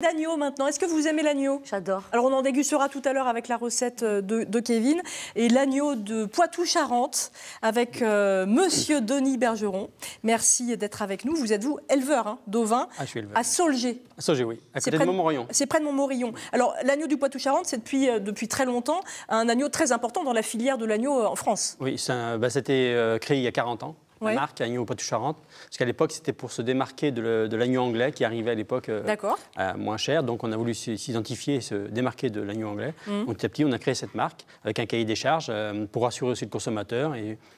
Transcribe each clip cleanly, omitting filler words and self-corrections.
D'agneau maintenant. Est-ce que vous aimez l'agneau? J'adore. Alors on en dégustera tout à l'heure avec la recette de Kevin. Et l'agneau de Poitou-Charentes avec Monsieur Denis Bergeron. Merci d'être avec nous. Vous êtes vous éleveur d'ovins je suis éleveur. À Saulgé. À Saulgé, oui. À côté de Montmorillon. C'est près de Montmorillon. Alors l'agneau du Poitou-Charentes, c'est depuis très longtemps un agneau très important dans la filière de l'agneau en France. Oui, c'était créé il y a 40 ans. La marque Agneau Poitou-Charentes, parce qu'à l'époque c'était pour se démarquer de l'agneau anglais qui arrivait à l'époque à moins cher, donc on a voulu s'identifier et se démarquer de l'agneau anglais. Donc petit à petit on a créé cette marque avec un cahier des charges pour assurer aussi le consommateur.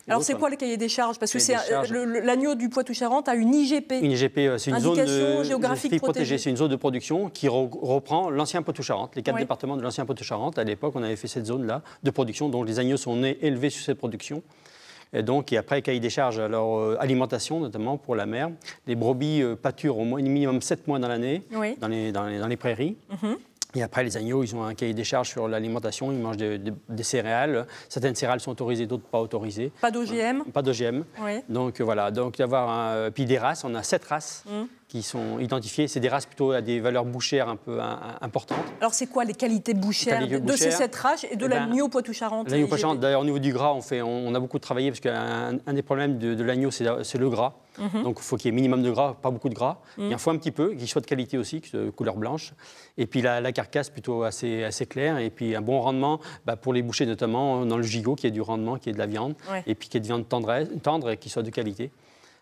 Alors c'est quoi le cahier des charges? Parce que l'agneau du Poitou-Charentes a une IGP. Une IGP, c'est une zone géographique protégée. C'est une zone de production qui reprend l'ancien Poitou-Charentes, les 4 départements de l'ancien Poitou-Charentes. À l'époque on avait fait cette zone-là de production, donc les agneaux sont nés élevés sur cette production. Et après, cahier des charges, alors alimentation notamment pour la mère. Les brebis pâturent au minimum 7 mois dans l'année, dans les prairies. Et après, les agneaux, ils ont un cahier des charges sur l'alimentation, ils mangent des céréales. Certaines céréales sont autorisées, d'autres pas autorisées. Pas d'OGM. Pas d'OGM. Donc voilà, puis des races, on a 7 races. Qui sont identifiées. C'est des races plutôt à des valeurs bouchères un peu importantes. Alors, c'est quoi les qualités bouchères de ces 7 races et de l'agneau Poitou-Charentes? L'agneau Poitou-Charentes, d'ailleurs, au niveau du gras, on a beaucoup travaillé parce qu'un des problèmes de l'agneau, c'est le gras. Donc, il faut qu'il y ait minimum de gras, pas beaucoup de gras. Il en faut un petit peu, qu'il soit de qualité aussi, de couleur blanche. Et puis, la carcasse plutôt assez claire. Et puis, un bon rendement pour les bouchers, notamment dans le gigot, qui ait du rendement, qui ait de la viande. Et puis, qui ait de viande tendre et qui soit de qualité.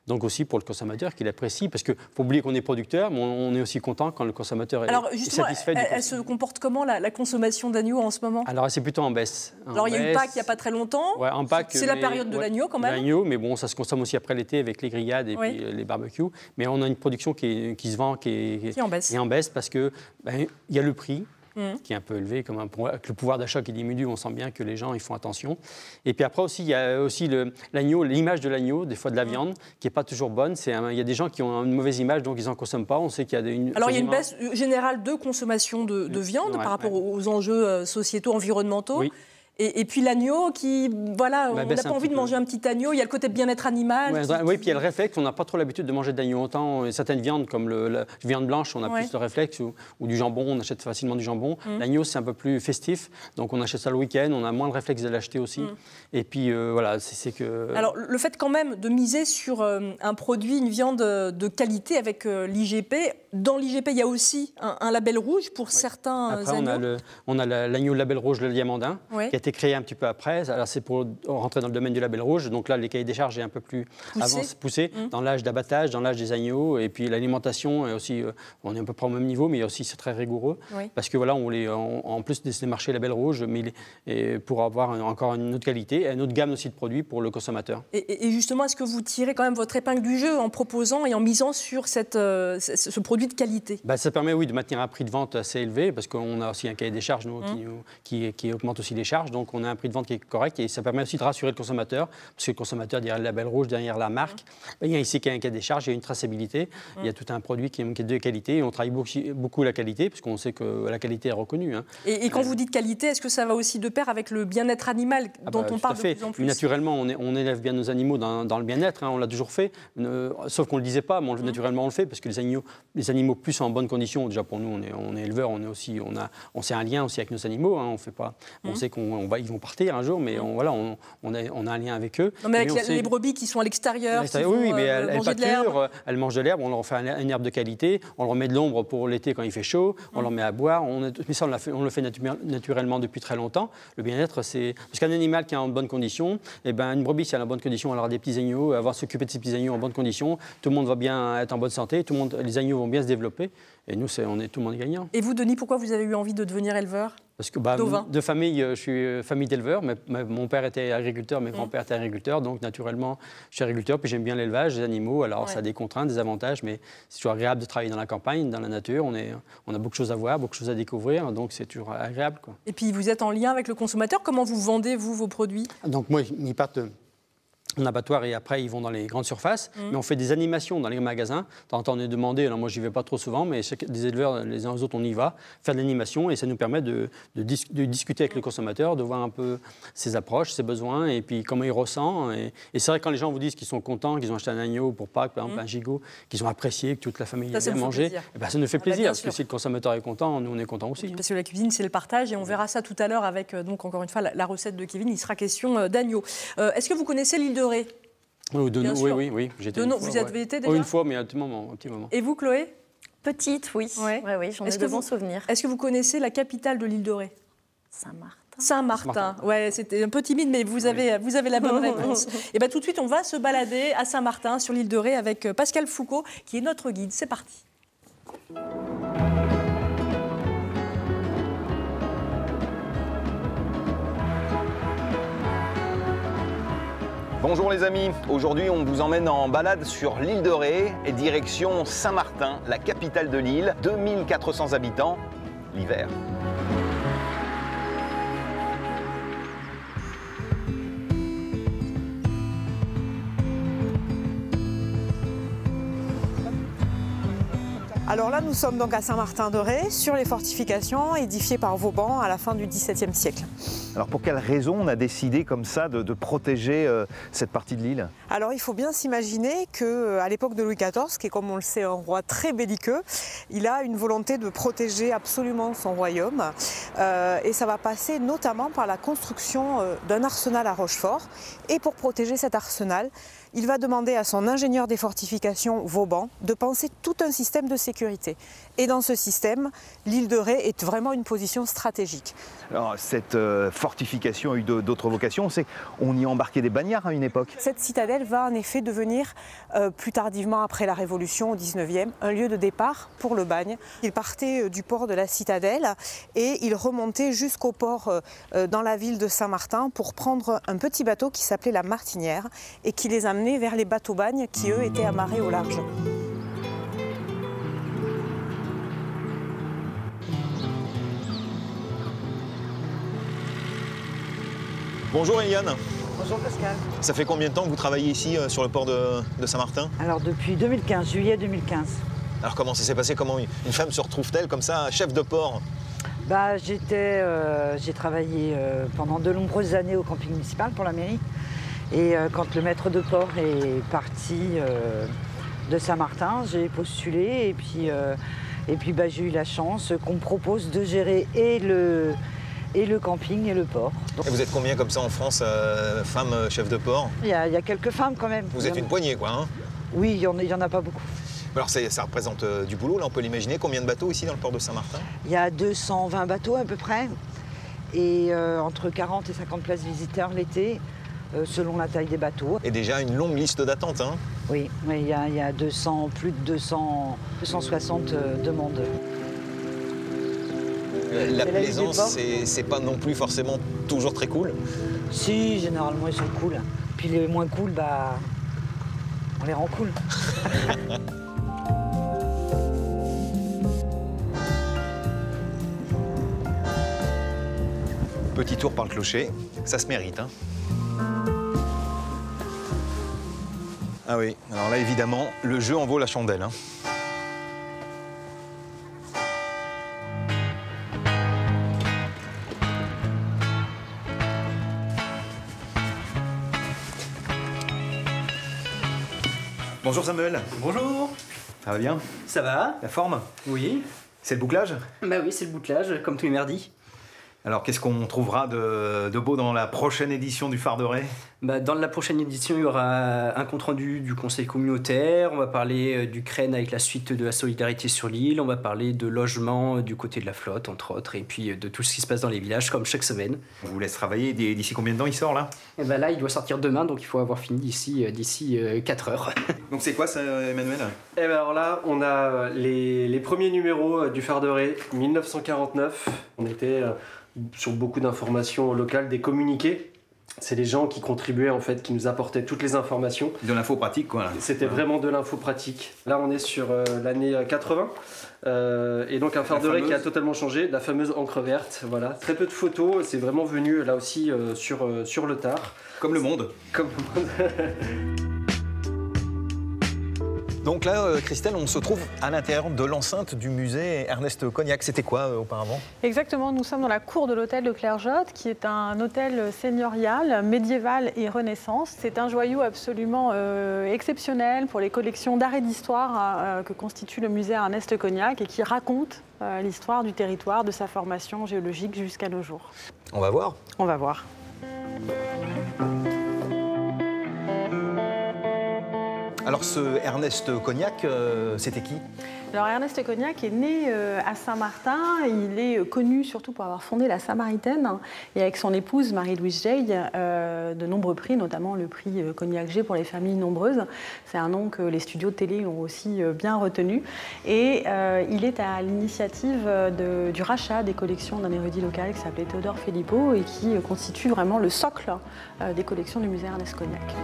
Donc aussi pour le consommateur qu'il apprécie, parce qu'il ne faut pas oublier qu'on est producteur, mais on est aussi content quand le consommateur est satisfait. Elle se comporte comment la consommation d'agneau en ce moment? Alors c'est plutôt en baisse. Alors il y a eu Pâques il n'y a pas très longtemps, c'est la période de l'agneau quand même. L'agneau, mais bon, ça se consomme aussi après l'été avec les grillades et puis les barbecues. Mais on a une production qui se vend, qui est en baisse parce qu'il y a le prix. Qui est un peu élevé, avec le pouvoir d'achat qui diminue, on sent bien que les gens ils font attention. Et puis après aussi, il y a aussi l'agneau, l'image de l'agneau, des fois de la viande, qui n'est pas toujours bonne. Il y a des gens qui ont une mauvaise image, donc ils n'en consomment pas. On sait qu'il y a Alors il y a une baisse générale de consommation de viande par rapport aux enjeux sociétaux, environnementaux. Et puis l'agneau qui, voilà, on n'a pas envie de manger un petit agneau, il y a le côté bien-être animal. Oui, puis il y a le réflexe, on n'a pas trop l'habitude de manger de l'agneau. Autant certaines viandes, comme la viande blanche, on a plus le réflexe, ou du jambon, on achète facilement du jambon. L'agneau, c'est un peu plus festif, donc on achète ça le week-end, on a moins le réflexe de l'acheter aussi. Et puis voilà, c'est que... Alors le fait quand même de miser sur un produit, une viande de qualité avec l'IGP, dans l'IGP, il y a aussi un label rouge pour certains agneaux. Après, on a l'agneau label rouge, le diamandin, qui a été créé un petit peu après. Alors c'est pour rentrer dans le domaine du label rouge. Donc là, les cahiers des charges est un peu plus poussé dans l'âge d'abattage, dans l'âge des agneaux. Et puis l'alimentation est aussi, on est à peu près au même niveau, mais aussi c'est très rigoureux. Parce que voilà, en plus de ces marchés label rouge, mais pour avoir encore une autre qualité, une autre gamme aussi de produits pour le consommateur. Et justement, est-ce que vous tirez quand même votre épingle du jeu en proposant et en misant sur ce produit de qualité? Ça permet, oui, de maintenir un prix de vente assez élevé, parce qu'on a aussi un cahier des charges qui augmente aussi les charges. Donc on a un prix de vente qui est correct et ça permet aussi de rassurer le consommateur, parce que le consommateur, derrière le label rouge, derrière la marque, il y a ici qu'il y a un cahier des charges, il y a une traçabilité, il y a tout un produit qui est de qualité et on travaille beaucoup la qualité, parce qu'on sait que la qualité est reconnue. Et quand vous dites qualité, est-ce que ça va aussi de pair avec le bien-être animal dont on parle de plus en plus? Naturellement, on élève bien nos animaux dans le bien-être, on l'a toujours fait, sauf qu'on ne le disait pas, mais naturellement on le fait, parce que les animaux plus sont en bonne condition. Déjà pour nous, on est éleveurs, on sait un lien aussi avec nos animaux, on fait pas, on sait qu'ils vont partir un jour, mais on a un lien avec eux. Non, mais avec les brebis qui sont à l'extérieur, oui, mais elles pâturent, elles mangent de l'herbe, on leur fait une herbe de qualité, on leur met de l'ombre pour l'été quand il fait chaud, on leur met à boire, mais ça on le fait naturellement depuis très longtemps. Le bien-être, c'est... Parce qu'un animal qui est en bonne condition, une brebis, si elle est en bonne condition, elle aura des petits agneaux, elle va s'occuper de ses petits agneaux en bonne condition, tout le monde va bien être en bonne santé, les agneaux vont bien se développer, et nous, tout le monde est gagnant. Et vous, Denis, pourquoi vous avez eu envie de devenir éleveur? Parce que de famille, je suis famille d'éleveurs. Mon père était agriculteur, mes grands-pères étaient agriculteurs. Donc, naturellement, je suis agriculteur. Puis, j'aime bien l'élevage, les animaux. Alors, ça a des contraintes, des avantages. Mais c'est toujours agréable de travailler dans la campagne, dans la nature. On a beaucoup de choses à voir, beaucoup de choses à découvrir. Donc, c'est toujours agréable, quoi. Et puis, vous êtes en lien avec le consommateur. Comment vous vendez, vous, vos produits? Donc, moi, ils partent en abattoir et après ils vont dans les grandes surfaces. Mais on fait des animations dans les magasins. De temps en temps on est demandé, alors moi j'y vais pas trop souvent, mais des éleveurs, les uns aux autres on y va, faire de l'animation et ça nous permet de discuter avec le consommateur, de voir un peu ses approches, ses besoins et puis comment il ressent. Et c'est vrai quand les gens vous disent qu'ils sont contents, qu'ils ont acheté un agneau pour Pâques, par exemple un gigot, qu'ils ont apprécié, que toute la famille a bien mangé, ça nous fait plaisir parce que si le consommateur est content, nous on est content aussi. Parce que la cuisine c'est le partage et on verra ça tout à l'heure avec donc encore une fois la recette de Kevin, il sera question d'agneau. Est-ce que vous connaissez l'île de Ré? Oui, Vous y avez été déjà? Une fois, mais à un petit moment. Et vous, Chloé? Petite, oui. Oui, j'en ai de bons souvenirs. Est-ce que vous connaissez la capitale de l'île de Ré? Saint-Martin. Saint-Martin. Ouais, c'était un peu timide, mais vous avez la bonne réponse. Et bien tout de suite, on va se balader à Saint-Martin, sur l'île de Ré, avec Pascal Foucault, qui est notre guide. C'est parti. Bonjour les amis, aujourd'hui on vous emmène en balade sur l'île de Ré et direction Saint-Martin, la capitale de l'île, 2400 habitants, l'hiver. Alors là, nous sommes donc à Saint-Martin-de-Ré, sur les fortifications édifiées par Vauban à la fin du XVIIe siècle. Alors pour quelle raison on a décidé comme ça de protéger cette partie de l'île? Alors il faut bien s'imaginer qu'à l'époque de Louis XIV, qui est comme on le sait un roi très belliqueux, il a une volonté de protéger absolument son royaume. Et ça va passer notamment par la construction d'un arsenal à Rochefort. Et pour protéger cet arsenal, il va demander à son ingénieur des fortifications, Vauban, de penser tout un système de sécurité. Et dans ce système, l'île de Ré est vraiment une position stratégique. Alors cette fortification a eu d'autres vocations, on sait qu'on y embarquait des bagnards à une époque. Cette citadelle va en effet devenir, plus tardivement après la Révolution, au 19e, un lieu de départ pour le bagne. Il partait du port de la citadelle et il remontait jusqu'au port dans la ville de Saint-Martin pour prendre un petit bateau qui s'appelait la Martinière et qui les amenait vers les bateaux-bagnes qui, eux, étaient amarrés au large. Bonjour Eliane. Bonjour Pascal. Ça fait combien de temps que vous travaillez ici sur le port de Saint-Martin? Alors depuis 2015, juillet 2015. Alors comment ça s'est passé? Comment une femme se retrouve-t-elle comme ça, chef de port? J'ai travaillé pendant de nombreuses années au camping municipal pour la mairie. Et quand le maître de port est parti de Saint-Martin, j'ai postulé et puis j'ai eu la chance qu'on me propose de gérer et le camping et le port. Donc, et vous êtes combien comme ça en France, femmes chefs de port? Il y a quelques femmes quand même. Vous êtes une poignée quoi, hein? Oui, il y en a pas beaucoup. Alors ça représente du boulot, là on peut l'imaginer. Combien de bateaux ici dans le port de Saint-Martin? Il y a 220 bateaux à peu près et entre 40 et 50 places visiteurs l'été. Selon la taille des bateaux. Et déjà une longue liste d'attente, hein? Oui, il y a plus de 260 demandes. La plaisance, c'est pas non plus forcément toujours très cool? Si, généralement ils sont cool. Puis les moins cool, on les rend cool. Petit tour par le clocher, ça se mérite, hein? Ah oui, alors là évidemment, le jeu en vaut la chandelle, hein. Bonjour Samuel. Bonjour. Ça va bien? Ça va? La forme? Oui. C'est le bouclage? Bah oui, c'est le bouclage, comme tous les mardis. Alors qu'est-ce qu'on trouvera de beau dans la prochaine édition du Phare de Ré? Dans la prochaine édition, il y aura un compte-rendu du conseil communautaire, on va parler du CREN avec la suite de la solidarité sur l'île, on va parler de logement du côté de la flotte, entre autres, et puis de tout ce qui se passe dans les villages, comme chaque semaine. On vous laisse travailler, d'ici combien de temps il sort là? Et là, il doit sortir demain, donc il faut avoir fini d'ici 4 heures. Donc c'est quoi ça, Emmanuel? Alors là, on a les premiers numéros du Phare de Ré, 1949. On était sur beaucoup d'informations locales, des communiqués C'est les gens qui contribuaient en fait, qui nous apportaient toutes les informations. De l'info pratique, quoi. C'était vraiment de l'info pratique. Là, on est sur l'année 80. Et donc un farderet qui a totalement changé, la fameuse encre verte. Voilà, très peu de photos. C'est vraiment venu là aussi sur le tard. Comme le monde. Comme le monde. Donc là, Christelle, on se trouve à l'intérieur de l'enceinte du musée Ernest Cognac. C'était quoi auparavant? Exactement, nous sommes dans la cour de l'hôtel de Clergeotte, qui est un hôtel seigneurial, médiéval et Renaissance. C'est un joyau absolument exceptionnel pour les collections d'art et d'histoire que constitue le musée Ernest Cognac et qui raconte l'histoire du territoire, de sa formation géologique jusqu'à nos jours. On va voir. On va voir. Alors ce Ernest Cognac, c'était qui? Alors Ernest Cognac est né à Saint-Martin. Il est connu surtout pour avoir fondé la Samaritaine et avec son épouse Marie-Louise Geil de nombreux prix, notamment le prix Cognac G pour les familles nombreuses. C'est un nom que les studios de télé ont aussi bien retenu. Et il est à l'initiative du rachat des collections d'un érudit local qui s'appelait Théodore Philippot et qui constitue vraiment le socle des collections du musée Ernest Cognac.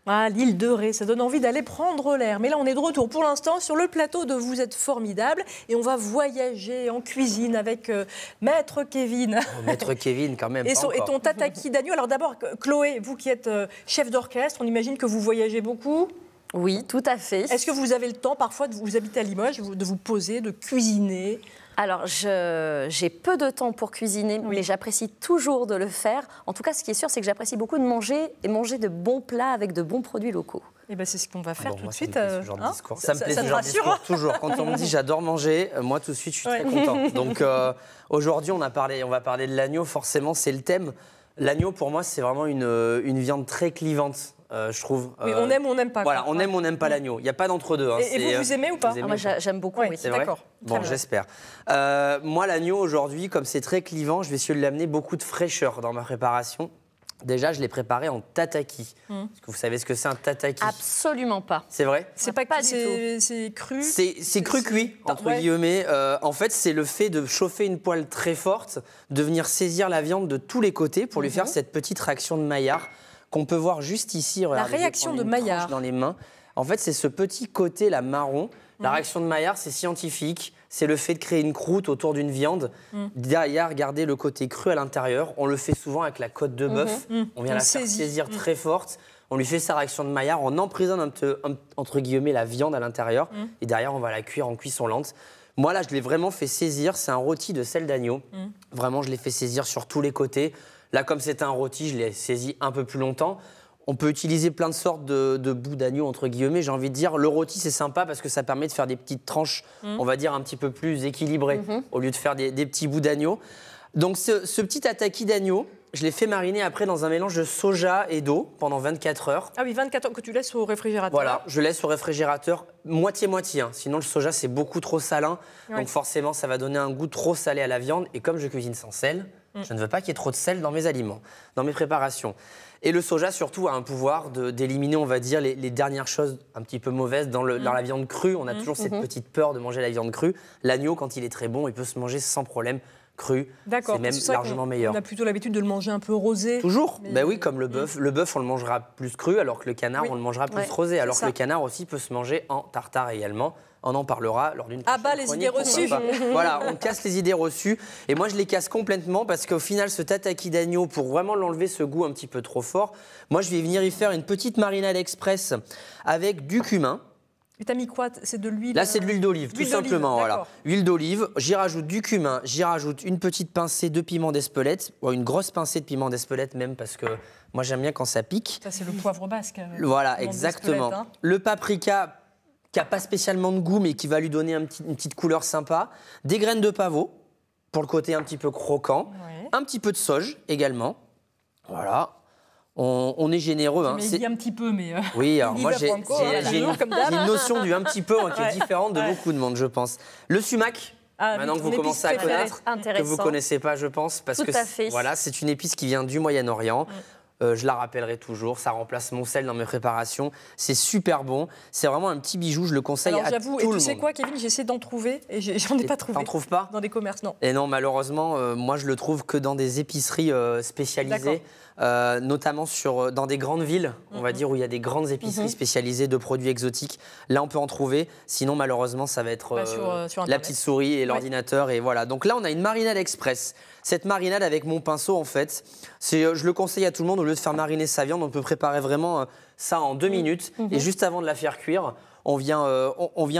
Ah, l'île de Ré, ça donne envie d'aller prendre l'air. Mais là, on est de retour pour l'instant sur le plateau de Vous êtes formidable et on va voyager en cuisine avec Maître Kevin. Oh, Maître Kevin, quand même. Et ton tataki d'agneau. Alors d'abord, Chloé, vous qui êtes chef d'orchestre, on imagine que vous voyagez beaucoup. Oui, tout à fait. Est-ce que vous avez le temps parfois, vous habitez à Limoges, de vous poser, de cuisiner ? Alors, j'ai peu de temps pour cuisiner, mais j'apprécie toujours de le faire. En tout cas, ce qui est sûr, c'est que j'apprécie beaucoup de manger et manger de bons plats avec de bons produits locaux. Et ben c'est ce qu'on va faire tout de suite. Ça me plaît ce genre de discours, toujours. Quand on me dit j'adore manger, moi tout de suite je suis très content. Donc aujourd'hui on va parler de l'agneau, forcément c'est le thème. L'agneau pour moi c'est vraiment une viande très clivante. Je trouve. Oui, on aime ou on n'aime pas. Voilà, on aime ou on n'aime pas l'agneau. Il n'y a pas d'entre-deux. Hein. Et vous aimez ou pas? Moi, j'aime beaucoup, oui. C'est vrai. Bon, j'espère. Moi, l'agneau, aujourd'hui, comme c'est très clivant, je vais essayer de l'amener beaucoup de fraîcheur dans ma préparation. Déjà, je l'ai préparé en tataki. Est-ce que vous savez ce que c'est un tataki? Absolument pas. C'est vrai? C'est pas du tout. C'est cru? C'est cru-cuit, entre guillemets. En fait, c'est le fait de chauffer une poêle très forte, de venir saisir la viande de tous les côtés pour lui faire cette petite réaction de Maillard qu'on peut voir juste ici. La réaction de Maillard. Dans les mains. En fait, c'est ce petit côté, la marron. La réaction de Maillard, c'est scientifique. C'est le fait de créer une croûte autour d'une viande. Derrière, regardez le côté cru à l'intérieur. On le fait souvent avec la côte de bœuf. On vient la faire saisir très forte. On lui fait sa réaction de Maillard. On emprisonne entre guillemets la viande à l'intérieur. Et derrière, on va la cuire en cuisson lente. Moi, là, je l'ai vraiment fait saisir. C'est un rôti de sel d'agneau. Vraiment, je l'ai fait saisir sur tous les côtés. Là, comme c'est un rôti, je l'ai saisi un peu plus longtemps. On peut utiliser plein de sortes de bouts d'agneau, entre guillemets. J'ai envie de dire, le rôti, c'est sympa parce que ça permet de faire des petites tranches, on va dire, un petit peu plus équilibrées, au lieu de faire des petits bouts d'agneau. Donc, ce petit tataki d'agneau, je l'ai fait mariner après dans un mélange de soja et d'eau pendant 24 heures. Ah oui, 24 heures que tu laisses au réfrigérateur. Voilà, je laisse au réfrigérateur moitié-moitié. Hein. Sinon, le soja, c'est beaucoup trop salin. Donc, forcément, ça va donner un goût trop salé à la viande. Et comme je cuisine sans sel, je ne veux pas qu'il y ait trop de sel dans mes aliments, dans mes préparations. Et le soja, surtout, a un pouvoir d'éliminer, on va dire, les dernières choses un petit peu mauvaises. Dans la viande crue, on a toujours cette petite peur de manger la viande crue. L'agneau, quand il est très bon, il peut se manger sans problème cru. D'accord. C'est même largement meilleur. On a plutôt l'habitude de le manger un peu rosé. Toujours. Ben oui, comme le bœuf. Le bœuf, on le mangera plus cru, alors que le canard, on le mangera plus rosé. Alors que le canard aussi peut se manger en tartare également. On en parlera lors d'une prochaine chronique. Ah bah, les idées reçues. Voilà, on casse les idées reçues. Et moi, je les casse complètement parce qu'au final, ce tataki d'agneau, pour vraiment l'enlever ce goût un petit peu trop fort, moi, je vais venir y faire une petite marinade express avec du cumin. Et t'as mis quoi? C'est de l'huile? Là, c'est de l'huile d'olive, tout simplement. Voilà. Huile d'olive, j'y rajoute du cumin, j'y rajoute une petite pincée de piment d'Espelette, une grosse pincée de piment d'Espelette même, parce que moi, j'aime bien quand ça pique. Ça, c'est le poivre basque. Voilà, exactement. Hein. Le paprika, qui n'a pas spécialement de goût, mais qui va lui donner une petite couleur sympa. Des graines de pavot, pour le côté un petit peu croquant. Ouais. Un petit peu de sauge également. Voilà. On est généreux. Mais il dit un petit peu, mais... Oui, alors moi, j'ai une notion du un petit peu qui est différente de beaucoup de monde, je pense. Le sumac, maintenant que vous commencez à connaître, que vous ne connaissez pas, je pense, parce que voilà, c'est une épice qui vient du Moyen-Orient. Je la rappellerai toujours, ça remplace mon sel dans mes préparations. C'est super bon, c'est vraiment un petit bijou, je le conseille à tout le monde. J'avoue, et tu sais quoi, Kevin, j'essaie d'en trouver et j'en ai pas trouvé. T'en trouves pas? Dans des commerces, non. Et non, malheureusement, moi je le trouve que dans des épiceries spécialisées, notamment dans des grandes villes, on va dire, où il y a des grandes épiceries spécialisées de produits exotiques. Là, on peut en trouver. Sinon, malheureusement, ça va être sur la petite souris et l'ordinateur. Et voilà. Donc là, on a une marinade express. Cette marinade avec mon pinceau, en fait, je le conseille à tout le monde. Au lieu de faire mariner sa viande, on peut préparer vraiment ça en 2 minutes. Et juste avant de la faire cuire, on vient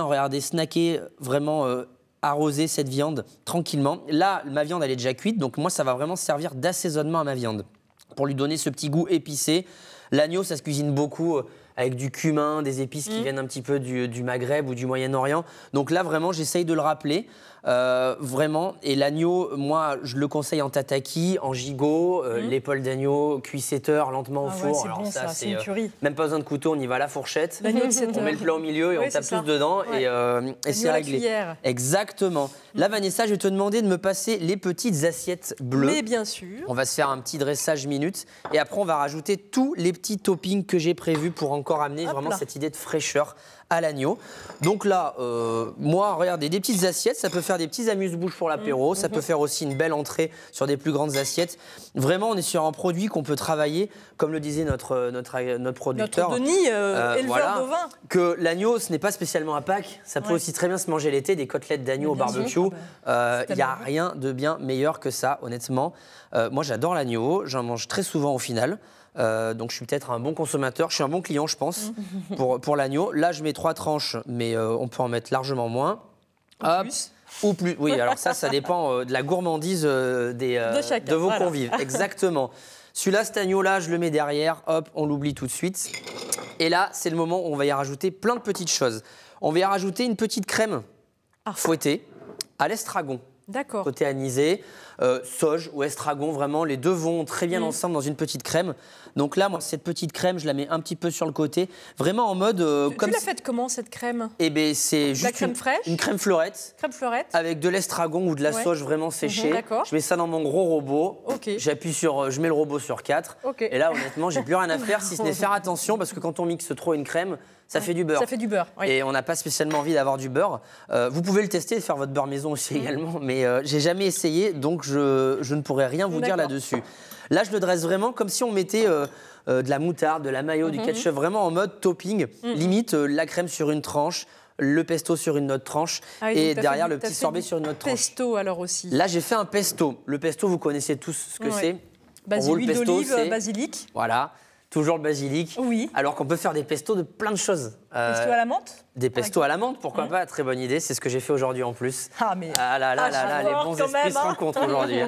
regarder, snacker, vraiment arroser cette viande tranquillement. Là, ma viande, elle est déjà cuite. Donc moi, ça va vraiment servir d'assaisonnement à ma viande pour lui donner ce petit goût épicé. L'agneau, ça se cuisine beaucoup avec du cumin, des épices qui viennent un petit peu du Maghreb ou du Moyen-Orient. Donc là, vraiment, j'essaye de le rappeler. Vraiment. Et l'agneau, moi, je le conseille en tataki, en gigot, l'épaule d'agneau, cuit 7 heures lentement au four. C'est bon, ça, c'est une tuerie. Même pas besoin de couteau, on y va à la fourchette. On met le plat au milieu et on tape tous dedans et c'est réglé. Cuillère. Exactement. Là, Vanessa, je vais te demander de me passer les petites assiettes bleues. Mais bien sûr. On va se faire un petit dressage minute et après, on va rajouter tous les petits toppings que j'ai prévus pour encore amener vraiment cette idée de fraîcheur à l'agneau. Donc là, moi, regardez, des petites assiettes, ça peut faire des petits amuse-bouches pour l'apéro, ça peut faire aussi une belle entrée sur des plus grandes assiettes. Vraiment, on est sur un produit qu'on peut travailler, comme le disait notre producteur. Notre Denis, éleveur bovin. Que l'agneau, ce n'est pas spécialement à Pâques, ça peut aussi très bien se manger l'été, des côtelettes d'agneau au barbecue. Il n'y a rien de bien meilleur que ça, honnêtement. Moi, j'adore l'agneau, j'en mange très souvent au final. Donc je suis peut-être un bon consommateur, je suis un bon client je pense pour l'agneau. Là je mets 3 tranches mais on peut en mettre largement moins. Ou plus. Oui, alors ça dépend de la gourmandise de vos convives. Exactement. Celui-là, cet agneau-là, je le mets derrière, hop, on l'oublie tout de suite. Et là, c'est le moment où on va y rajouter plein de petites choses. On va y rajouter une petite crème fouettée à l'estragon. D'accord. Côté anisé, sauge ou estragon, vraiment, les deux vont très bien ensemble dans une petite crème. Donc là, moi, cette petite crème, je la mets un petit peu sur le côté, vraiment en mode... tu l'as faite comment, cette crème? Eh bien, c'est juste crème fraîche, une crème fleurette. Crème fleurette. Avec de l'estragon ou de la sauge vraiment séchée. Je mets ça dans mon gros robot. Je mets le robot sur 4. Et là, honnêtement, j'ai plus rien à faire, si ce n'est faire attention, parce que quand on mixe trop une crème, ça fait du beurre. Ça fait du beurre, oui. Et on n'a pas spécialement envie d'avoir du beurre. Vous pouvez le tester, faire votre beurre maison aussi également, mais j'ai jamais essayé, donc je ne pourrais rien vous dire là-dessus. Là, je le dresse vraiment comme si on mettait de la moutarde, de la mayo, du ketchup, vraiment en mode topping. Limite, la crème sur une tranche, le pesto sur une autre tranche, et derrière le petit sorbet sur une autre tranche. Pesto alors aussi. Là, j'ai fait un pesto. Le pesto, vous connaissez tous ce que c'est. Huile d'olive, basilic. Voilà. Toujours le basilic. Oui. Alors qu'on peut faire des pestos de plein de choses. Pesto à la menthe? Des pestos à la menthe, pourquoi pas? Très bonne idée. C'est ce que j'ai fait aujourd'hui en plus. Ah là, les bons esprits se rencontrent aujourd'hui.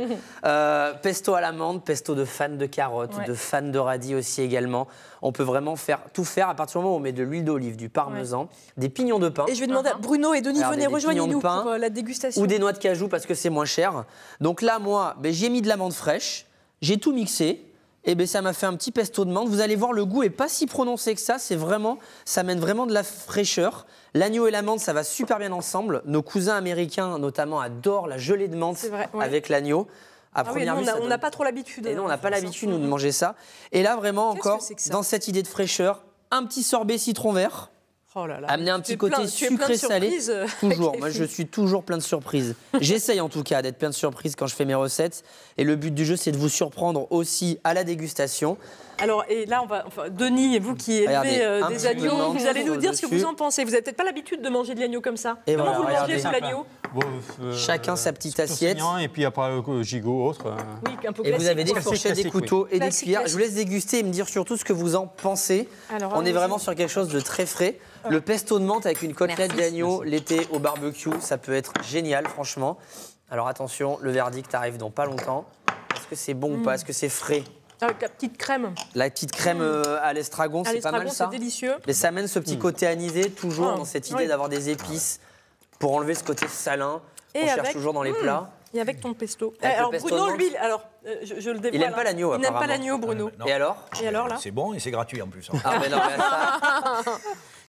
Pesto à la menthe, pesto de fan de carottes, de fan de radis aussi également. On peut vraiment tout faire à partir du moment où on met de l'huile d'olive, du parmesan, des pignons de pain. Et je vais demander à Bruno et Denis, venez, rejoignez-nous pour la dégustation. Ou des noix de cajou parce que c'est moins cher. Donc là, moi, j'y ai mis de la menthe fraîche. J'ai tout mixé. Et bien ça m'a fait un petit pesto de menthe. Vous allez voir, le goût n'est pas si prononcé que ça. Ça amène vraiment de la fraîcheur. L'agneau et la menthe, ça va super bien ensemble. Nos cousins américains, notamment, adorent la gelée de menthe avec l'agneau. À première vue, on n'a pas trop l'habitude. Et non, on n'a pas l'habitude, nous, de manger ça. Et là, vraiment, encore, dans cette idée de fraîcheur, un petit sorbet citron vert. Oh là là, amener un petit côté sucré-salé. Toujours, moi je suis toujours plein de surprises. J'essaye en tout cas d'être plein de surprises quand je fais mes recettes. Et le but du jeu, c'est de vous surprendre aussi à la dégustation. Alors, et là, Denis, vous qui élevez des agneaux, vous allez nous dire ce que vous en pensez. Vous n'avez peut-être pas l'habitude de manger de l'agneau comme ça. Et comment vous le mangez, vous, l'agneau? Chacun sa petite assiette. Et puis après, gigot, autre. Oui, un peu classique. Et vous avez des fourchettes, des couteaux et des cuillères. Je vous laisse déguster et me dire surtout ce que vous en pensez. Alors, on est vraiment sur quelque chose de très frais. Le pesto de menthe avec une côtelette d'agneau l'été au barbecue, ça peut être génial, franchement. Alors attention, le verdict arrive dans pas longtemps. Est-ce que c'est bon ou pas? Est-ce que c'est frais? Avec la petite crème. La petite crème à l'estragon, c'est pas mal ça. C'est délicieux. Mais ça amène ce petit côté anisé, toujours dans cette idée d'avoir des épices pour enlever ce côté salin qu'on cherche toujours dans les plats. Et avec ton pesto. Alors Bruno, lui, je le dévoile. Il n'aime pas l'agneau, apparemment. Il n'aime pas l'agneau, Bruno. Et alors là? C'est bon et c'est gratuit en plus. Ah mais non, mais ça...